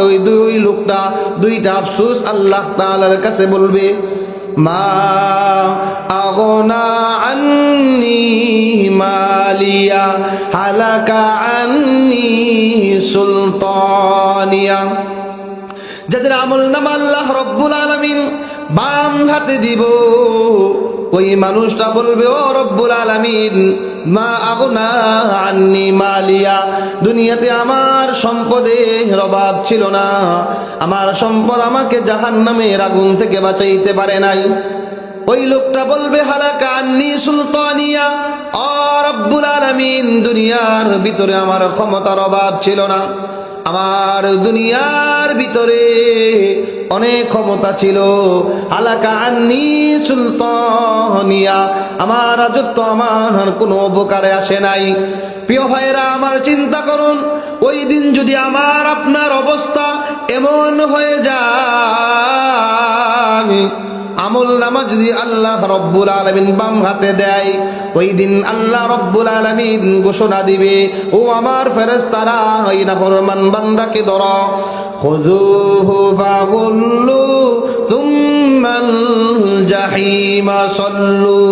ওই দুই লোকটা দুইটা আফসোস আল্লাহ তাআলার কাছে বলবে, মা আগনা আন্নি মালিয়া হালাকা আন্নি সুলতানিয়া। যাদের আমলনামা আল্লাহ রব্বুল আলামিন বাম হাতে দিব, ওই মানুষটা বলবে, ও রব্বুল আলামিন, মা আগনা আন্নি মালিয়া, দুনিয়াতে আমার সম্পদের অভাব ছিল না, আমার সম্পদ আমাকে জাহান্নামের আগুন থেকে বাঁচাইতে পারে নাই। ওই লোকটা বলবে, হালাকা আন্নি সুলতানিয়া, ও রব্বুল আলামিন, দুনিয়ার ভিতরে আমার ক্ষমতার অভাব ছিল না, আমার দুনিয়ার ভিতরে অনেক ক্ষমতা ছিল, হালাকা আন্নি সুলতানিয়া, আমার রাজত্ব আমার কোনো উপকারে আসে নাই। প্রিয় ভাইরা আমার, চিন্তা করুন, ওই দিন যদি আমার আপনার অবস্থা এমন হয়ে যায়, আমল নামা যদি আল্লাহ রব্বুল আলামিন বাম হাতে দেয়, ওই দিন আল্লাহ রব্বুল আলামিন ঘোষণা দিবে, ও আমার ফেরেশতারা, এই নাফরমান বান্দাকে ধরো, খুযুহু ফাগুল্লু সুম্মাল জাহিমা সাল্লু।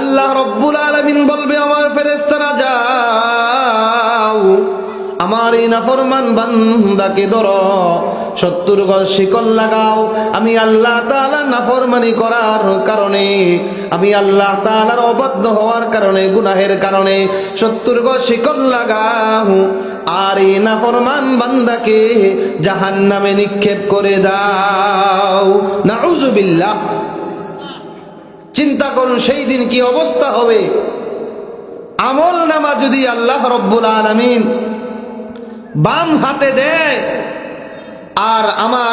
আল্লাহ রব্বুল আলামিন বলবে, আমার ফেরেশতারা যাও, আমার এই নাফরমান বান্দাকে ধরো, 70 গজ শিকল লাগাও। আমি আল্লাহ তাআলা নাফরমানি করার কারণে, আমি আল্লাহ তাআলার অবাধ্য হওয়ার কারণে, গুনাহের কারণে 70 গজ শিকল লাগাও, আর এই নাফরমান বান্দাকে জাহান্নামে নিক্ষেপ করে দাও। নাউযুবিল্লাহ। চিন্তা করুন সেই দিন কি অবস্থা হবে। আমল নামা যদি আল্লাহ রব্বুল আলামিন বাম হাতে দেয়, আর আমার